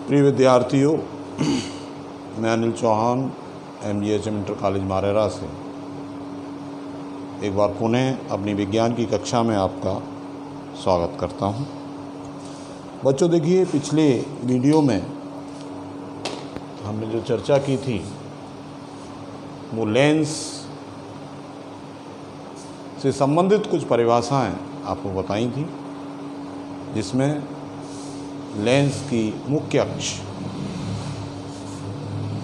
प्रिय विद्यार्थियों, मैं Anil Chauhan MGHM inter college Marera से एक बार पुनः अपनी विज्ञान की कक्षा में आपका स्वागत करता हूं। बच्चों देखिए, पिछले वीडियो में हमने जो चर्चा की थी वो लेंस से संबंधित कुछ परिभाषाएं आपको बताई थी, जिसमें लेंस की मुख्य अक्ष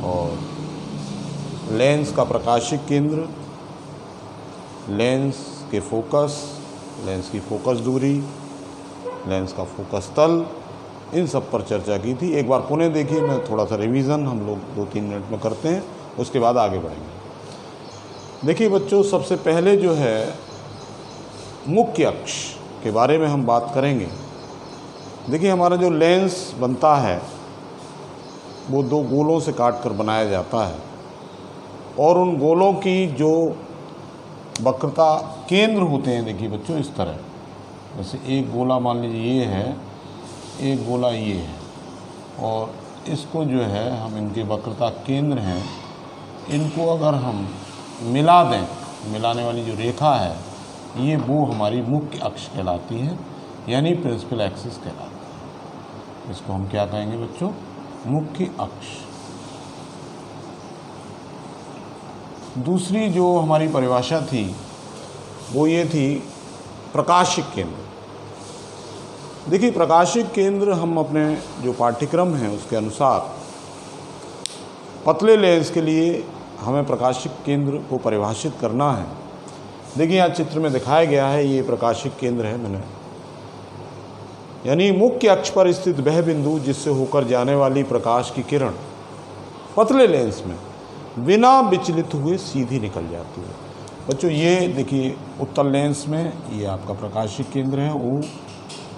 और लेंस का प्रकाशिक केंद्र, लेंस के फोकस, लेंस की फोकस दूरी, लेंस का फोकस तल, इन सब पर चर्चा की थी। एक बार पुनः देखिए, मैं थोड़ा सा रिवीजन हम लोग 2-3 मिनट में करते हैं, उसके बाद आगे बढ़ेंगे। देखिए बच्चों, सबसे पहले जो है मुख्य अक्ष के बारे में हम बात करेंगे। देखिए, हमारा जो लेंस बनता है वो 2 गोलों से काट कर बनाया जाता है, और उन गोलों की जो वक्रता केंद्र होते हैं, देखिए बच्चों इस तरह, जैसे एक गोला मान लीजिए ये है, एक गोला ये है, और इसको जो है हम इनके वक्रता केंद्र हैं, इनको अगर हम मिला दें, मिलाने वाली जो रेखा है ये वो हमारी मुख्य अक्ष कहलाती है, यानी प्रिंसिपल एक्सिस कहलाता है। इसको हम क्या कहेंगे बच्चों? मुख्य अक्ष। दूसरी जो हमारी परिभाषा थी वो ये थी प्रकाशिक केंद्र। देखिए, प्रकाशिक केंद्र हम अपने जो पाठ्यक्रम है उसके अनुसार पतले लेंस के लिए हमें प्रकाशिक केंद्र को परिभाषित करना है। देखिए, यहाँ चित्र में दिखाया गया है, ये प्रकाशिक केंद्र है मैंने, यानी मुख्य अक्ष पर स्थित वह बिंदु जिससे होकर जाने वाली प्रकाश की किरण पतले लेंस में बिना विचलित हुए सीधी निकल जाती है। बच्चों ये देखिए, उत्तल लेंस में ये आपका प्रकाशिक केंद्र है O,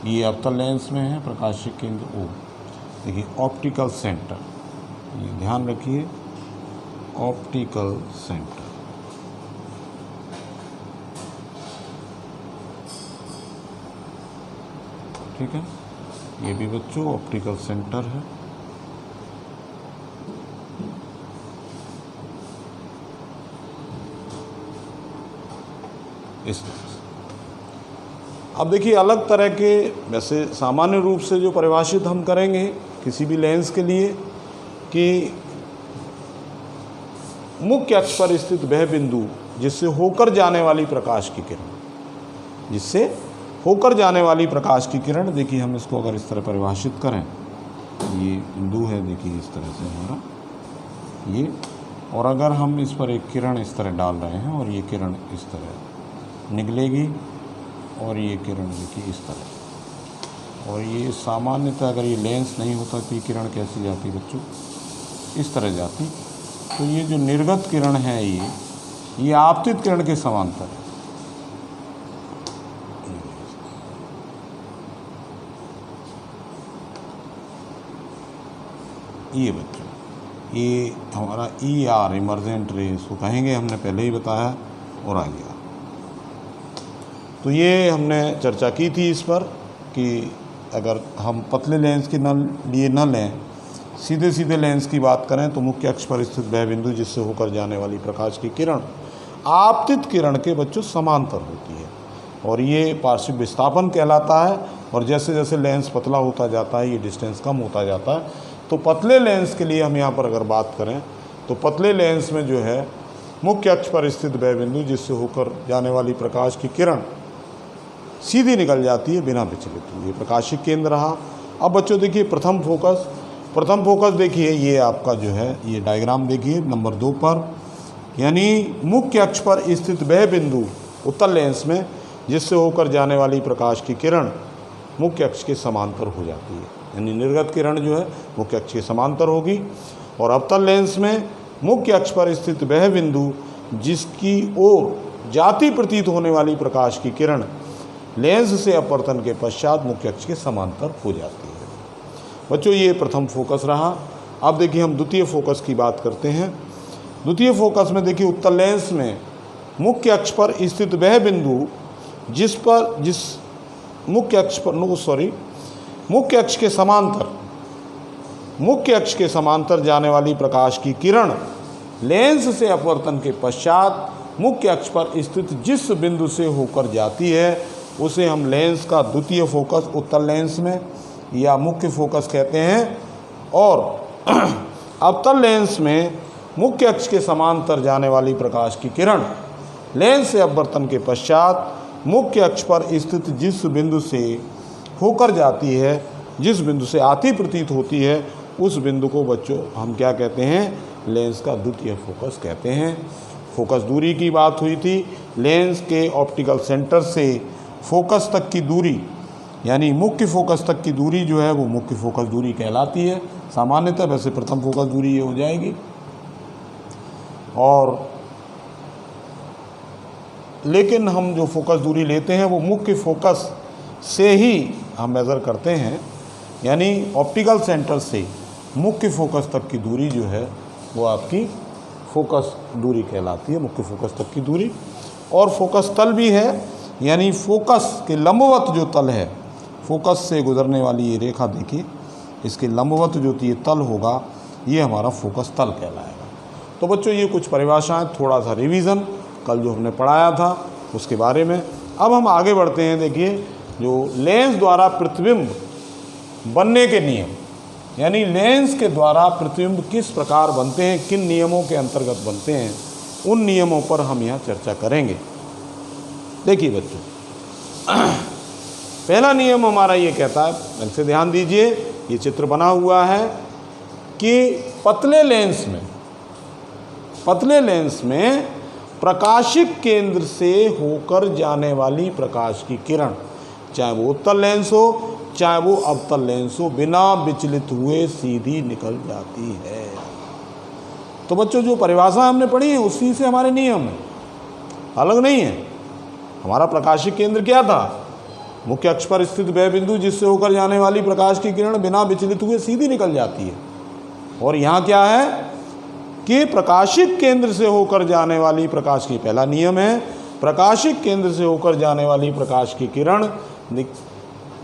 ये अवतल लेंस में है प्रकाशिक केंद्र O। देखिए ऑप्टिकल सेंटर, ये ध्यान रखिए, ऑप्टिकल सेंटर। ठीक है, ये भी बच्चों ऑप्टिकल सेंटर है। इस तरह से। अब देखिए, अलग तरह के, वैसे सामान्य रूप से जो परिभाषित हम करेंगे किसी भी लेंस के लिए कि मुख्य अक्ष पर स्थित वह बिंदु जिससे होकर जाने वाली प्रकाश की किरण, जिससे होकर जाने वाली प्रकाश की किरण, देखिए हम इसको अगर इस तरह परिभाषित करें, ये बिंदु है, देखिए इस तरह से हमारा ये, और अगर हम इस पर एक किरण इस तरह डाल रहे हैं और ये किरण इस तरह निकलेगी, और ये किरण देखिए इस तरह, और ये सामान्यतः अगर ये लेंस नहीं होता तो ये किरण कैसी जाती बच्चों? इस तरह जाती। तो ये जो निर्गत किरण है ये आपतित किरण के समांतर है। ये बच्चों, ये हमारा ER इमर्जेंट रे इसको कहेंगे, हमने पहले ही बताया, और आ गया। तो ये हमने चर्चा की थी इस पर कि अगर हम पतले लेंस के लिए न लें, सीधे सीधे लेंस की बात करें, तो मुख्य अक्ष पर स्थित वह बिंदु जिससे होकर जाने वाली प्रकाश की किरण आपतित किरण के बच्चों समांतर होती है, और ये पार्श्व विस्थापन कहलाता है। और जैसे जैसे लेंस पतला होता जाता है, ये डिस्टेंस कम होता जाता है। तो पतले लेंस के लिए हम यहाँ पर अगर बात करें, तो पतले लेंस में जो है मुख्य अक्ष पर स्थित वह बिंदु जिससे होकर जाने वाली प्रकाश की किरण सीधी निकल जाती है बिना विचलित हुए, प्रकाशिक केंद्र रहा। अब बच्चों देखिए, प्रथम फोकस देखिए, ये आपका जो है ये डायग्राम देखिए नंबर 2 पर, यानी मुख्य अक्ष पर स्थित वह बिंदु उत्तल लेंस में जिससे होकर जाने वाली प्रकाश की किरण मुख्य अक्ष के समांतर हो जाती है, यानी निर्गत किरण जो है मुख्य अक्ष के समांतर होगी। और अवतल लेंस में मुख्य अक्ष पर स्थित वह बिंदु जिसकी ओर जाती प्रतीत होने वाली प्रकाश की किरण लेंस से अपवर्तन के पश्चात मुख्य अक्ष के समांतर हो जाती है। बच्चों ये प्रथम फोकस रहा। अब देखिए, हम द्वितीय फोकस की बात करते हैं। द्वितीय फोकस में देखिए, उत्तल लेंस में मुख्य अक्ष पर स्थित वह बिंदु जिस मुख्य अक्ष के समांतर मुख्य अक्ष के समांतर जाने वाली प्रकाश की किरण लेंस से अपवर्तन के पश्चात मुख्य अक्ष पर स्थित जिस बिंदु से होकर जाती है उसे हम लेंस का द्वितीय फोकस उत्तल लेंस में या मुख्य फोकस कहते हैं। और अवतल लेंस में मुख्य अक्ष के समांतर जाने वाली प्रकाश की किरण लेंस से अपवर्तन के पश्चात मुख्य अक्ष पर स्थित जिस बिंदु से होकर जाती है, जिस बिंदु से आती प्रतीत होती है, उस बिंदु को बच्चों हम क्या कहते हैं? लेंस का द्वितीय फोकस कहते हैं। फोकस दूरी की बात हुई थी। लेंस के ऑप्टिकल सेंटर से फोकस तक की दूरी यानी मुख्य फोकस तक की दूरी जो है वो मुख्य फोकस दूरी कहलाती है सामान्यतः। वैसे प्रथम फोकस दूरी ये हो जाएगी। और लेकिन हम जो फोकस दूरी लेते हैं वो मुख्य फोकस से ही हम मेज़र करते हैं, यानी ऑप्टिकल सेंटर से मुख्य फोकस तक की दूरी जो है वो आपकी फोकस दूरी कहलाती है, मुख्य फोकस तक की दूरी। और फोकस तल भी है, यानी फोकस के लंबवत जो तल है, फोकस से गुजरने वाली ये रेखा देखिए, इसके लंबवत जो ये तल होगा ये हमारा फोकस तल कहलाएगा। तो बच्चों ये कुछ परिभाषाएं, थोड़ा सा रिवीजन कल जो हमने पढ़ाया था उसके बारे में। अब हम आगे बढ़ते हैं। देखिए जो लेंस द्वारा प्रतिबिंब बनने के नियम, यानी लेंस के द्वारा प्रतिबिंब किस प्रकार बनते हैं, किन नियमों के अंतर्गत बनते हैं, उन नियमों पर हम यहाँ चर्चा करेंगे। देखिए बच्चों, पहला नियम हमारा ये कहता है, इनसे ध्यान दीजिए, ये चित्र बना हुआ है कि पतले लेंस में प्रकाशिक केंद्र से होकर जाने वाली प्रकाश की किरण, चाहे वो उत्तल लेंस हो चाहे वो अवतल लेंस हो, बिना विचलित हुए सीधी निकल जाती है। तो बच्चों जो परिभाषा हमने पढ़ी है उसी से हमारे नियम है, अलग नहीं है। हमारा प्रकाशिक केंद्र क्या था? मुख्य अक्ष पर स्थित वह बिंदु जिससे होकर जाने वाली प्रकाश की किरण बिना विचलित हुए सीधी निकल जाती है। और यहाँ क्या है कि प्रकाशिक केंद्र से होकर जाने वाली प्रकाश की, पहला नियम है प्रकाशिक केंद्र से होकर जाने वाली प्रकाश की किरण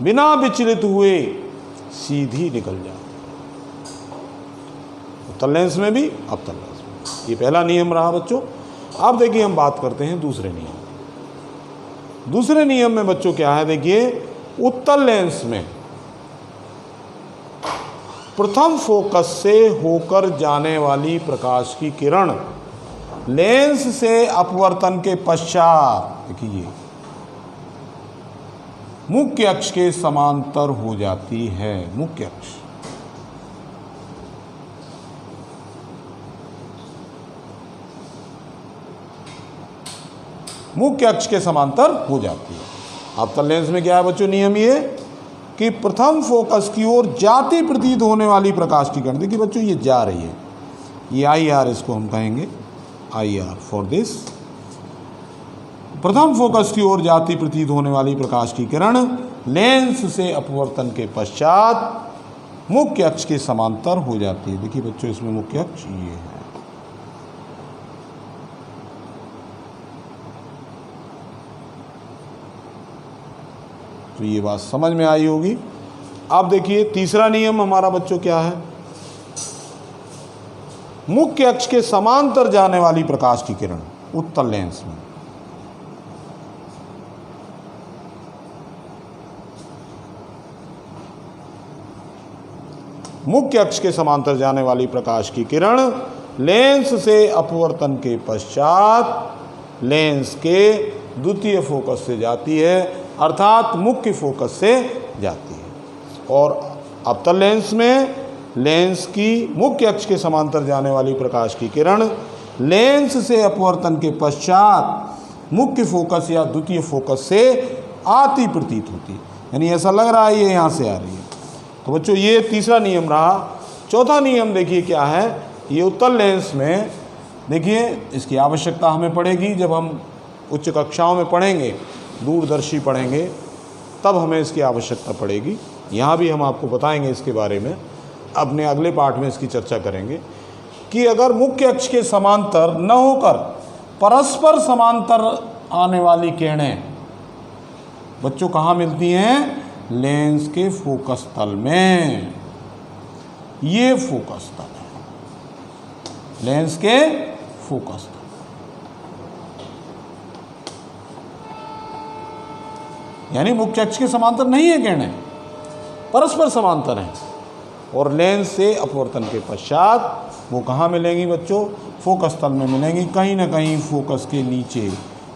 बिना विचलित हुए सीधी निकल जाती है, उत्तल लेंस में भी अवतल लेंस में। ये पहला नियम रहा बच्चों। अब देखिए हम बात करते हैं दूसरे नियम। दूसरे नियम में बच्चों क्या है? देखिए उत्तल लेंस में प्रथम फोकस से होकर जाने वाली प्रकाश की किरण लेंस से अपवर्तन के पश्चात, देखिए मुख्य अक्ष के समांतर हो जाती है। मुख्य अक्ष के समांतर हो जाती है। अवतल लेंस में क्या है बच्चों नियम? ये कि प्रथम फोकस की ओर जाती प्रतीत होने वाली प्रकाश की किरण, देखिए बच्चों ये जा रही है, ये IR इसको हम कहेंगे, IR फॉर दिस। प्रथम फोकस की ओर जाती प्रतीत होने वाली प्रकाश की किरण लेंस से अपवर्तन के पश्चात मुख्य अक्ष के समांतर हो जाती है। देखिए बच्चों इसमें मुख्य अक्ष ये है। तो ये बात समझ में आई होगी। अब देखिए तीसरा नियम हमारा बच्चों क्या है? मुख्य अक्ष के समांतर जाने वाली प्रकाश की किरण उत्तल लेंस में मुख्य अक्ष के समांतर जाने वाली प्रकाश की किरण लेंस से अपवर्तन के पश्चात लेंस के द्वितीय फोकस से जाती है, अर्थात मुख्य फोकस से जाती है। और अवतल लेंस में लेंस की मुख्य अक्ष के समांतर जाने वाली प्रकाश की किरण लेंस से अपवर्तन के पश्चात मुख्य फोकस या द्वितीय फोकस से आती प्रतीत होती है, यानी ऐसा लग रहा है ये यहाँ से आ रही है। तो बच्चों ये तीसरा नियम रहा। चौथा नियम देखिए क्या है? ये उत्तल लेंस में देखिए इसकी आवश्यकता हमें पड़ेगी जब हम उच्च कक्षाओं में पढ़ेंगे, दूरदर्शी पढ़ेंगे, तब हमें इसकी आवश्यकता पड़ेगी। यहाँ भी हम आपको बताएंगे इसके बारे में, अपने अगले पार्ट में इसकी चर्चा करेंगे कि अगर मुख्य अक्ष के समांतर न होकर परस्पर समांतर आने वाली किरणें बच्चों कहाँ मिलती हैं? लेंस के फोकस तल में। ये फोकस तल है, लेंस के फोकस तल। यानी मुख्य अक्ष के समांतर नहीं है किरणें, परस्पर समांतर हैं, और लेंस से अपवर्तन के पश्चात वो कहाँ मिलेंगी बच्चों? फोकस तल में मिलेंगी, कहीं ना कहीं फोकस के नीचे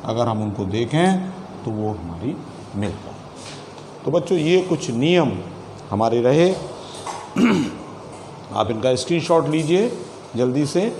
अगर हम उनको देखें तो वो हमारी मिल जाए। तो बच्चों ये कुछ नियम हमारे रहे, आप इनका स्क्रीनशॉट लीजिए जल्दी से।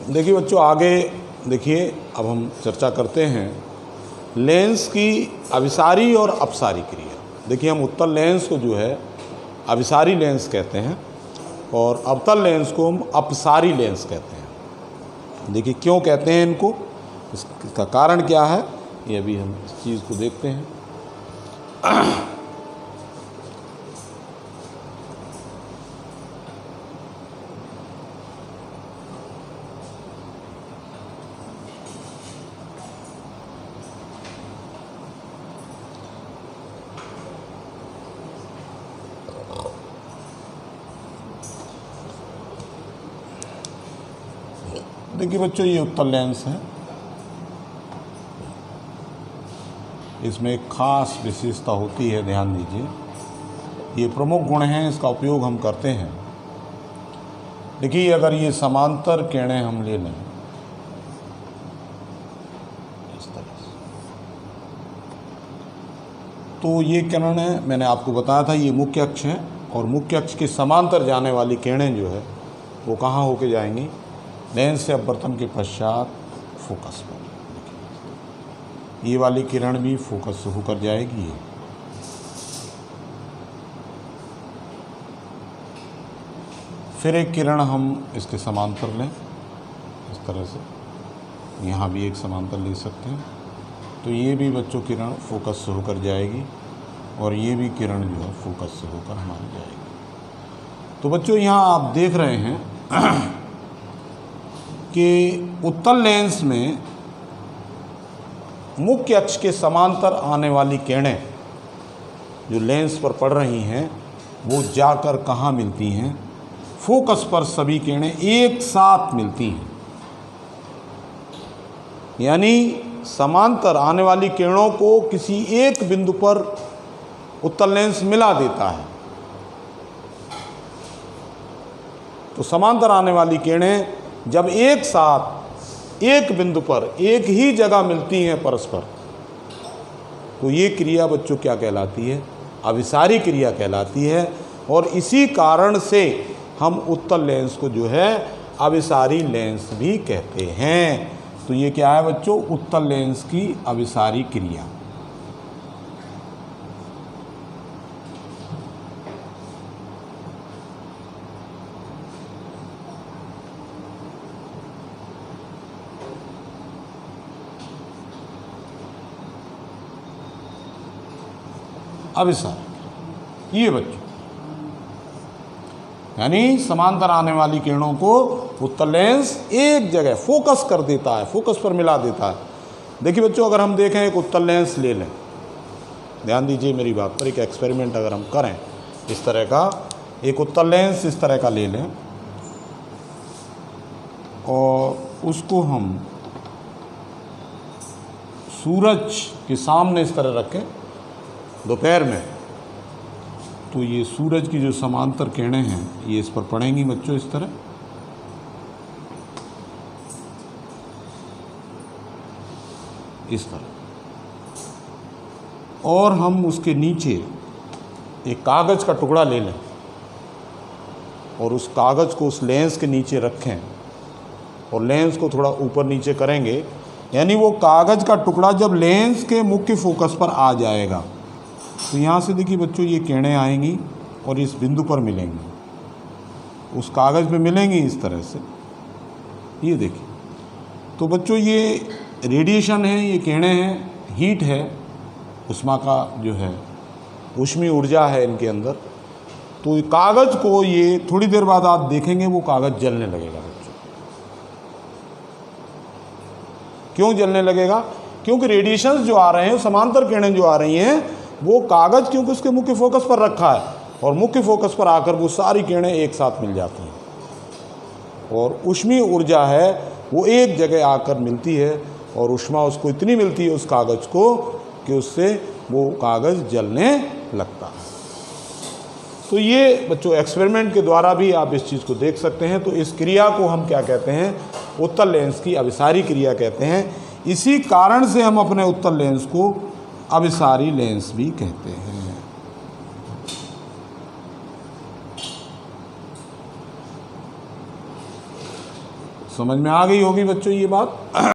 देखिए बच्चों, आगे देखिए, अब हम चर्चा करते हैं लेंस की अभिसारी और अपसारी क्रिया। देखिए, हम उत्तल लेंस को जो है अभिसारी लेंस कहते हैं और अवतल लेंस को हम अपसारी लेंस कहते हैं। देखिए क्यों कहते हैं इनको, इसका कारण क्या है, ये अभी हम इस चीज़ को देखते हैं। देखिए बच्चों, ये उत्तल लेंस है, इसमें एक खास विशेषता होती है, ध्यान दीजिए, ये प्रमुख गुण हैं, इसका उपयोग हम करते हैं। देखिए अगर ये समांतर किरणें हम ले लें इस तरह से, तो ये किरणें मैंने आपको बताया था ये मुख्य अक्ष है, और मुख्य अक्ष के समांतर जाने वाली किरणें जो है वो कहाँ होके जाएंगी? लेंस से अपवर्तन के पश्चात फोकस पर। ये वाली किरण भी फोकस से होकर जाएगी। फिर एक किरण हम इसके समांतर लें इस तरह से, यहाँ भी एक समांतर ले सकते हैं, तो ये भी बच्चों किरण फोकस से होकर जाएगी, और ये भी किरण जो है फोकस से होकर हमारी जाएगी। तो बच्चों यहाँ आप देख रहे हैं कि उत्तल लेंस में मुख्य अक्ष के समांतर आने वाली किरणें जो लेंस पर पड़ रही हैं वो जाकर कहाँ मिलती हैं? फोकस पर सभी किरणें एक साथ मिलती हैं। यानी समांतर आने वाली किरणों को किसी एक बिंदु पर उत्तल लेंस मिला देता है। तो समांतर आने वाली किरणें जब एक साथ एक बिंदु पर एक ही जगह मिलती हैं परस्पर, तो ये क्रिया बच्चों क्या कहलाती है? अभिसारी क्रिया कहलाती है। और इसी कारण से हम उत्तल लेंस को जो है अभिसारी लेंस भी कहते हैं। तो ये क्या है बच्चों? उत्तल लेंस की अभिसारी क्रिया। अभिसारी, ये बच्चों यानी समांतर आने वाली किरणों को उत्तल लेंस एक जगह फोकस कर देता है, फोकस पर मिला देता है। देखिए बच्चों, अगर हम देखें एक उत्तल लेंस ले लें, ध्यान दीजिए मेरी बात पर, एक एक्सपेरिमेंट अगर हम करें इस तरह का, एक उत्तल लेंस इस तरह का ले लें और उसको हम सूरज के सामने इस तरह रखें दोपहर में, तो ये सूरज की जो समांतर किरणें हैं ये इस पर पड़ेंगी बच्चों इस तरह। इस तरह, और हम उसके नीचे एक कागज़ का टुकड़ा ले लें और उस कागज़ को उस लेंस के नीचे रखें और लेंस को थोड़ा ऊपर नीचे करेंगे, यानी वो कागज़ का टुकड़ा जब लेंस के मुख्य फोकस पर आ जाएगा तो यहाँ से देखिए बच्चों ये किरणें आएंगी और इस बिंदु पर मिलेंगी, उस कागज़ पे मिलेंगी इस तरह से। ये देखिए, तो बच्चों ये रेडिएशन है, ये किरणें हैं, हीट है, उष्मा का जो है ऊष्मीय ऊर्जा है इनके अंदर। तो कागज़ को ये थोड़ी देर बाद आप देखेंगे वो कागज़ जलने लगेगा बच्चों। क्यों जलने लगेगा? क्योंकि रेडिएशंस जो आ रहे हैं, समांतर किरणें जो आ रही हैं, वो कागज़ क्योंकि उसके मुख्य फोकस पर रखा है और मुख्य फोकस पर आकर वो सारी किरणें एक साथ मिल जाती हैं और ऊष्मीय ऊर्जा है वो एक जगह आकर मिलती है और ऊष्मा उसको इतनी मिलती है उस कागज़ को कि उससे वो कागज़ जलने लगता है। तो ये बच्चों एक्सपेरिमेंट के द्वारा भी आप इस चीज़ को देख सकते हैं। तो इस क्रिया को हम क्या कहते हैं? उत्तल लेंस की अभिसारी क्रिया कहते हैं। इसी कारण से हम अपने उत्तल लेंस को अभिसारी लेंस भी कहते हैं। समझ में आ गई होगी बच्चों ये बात।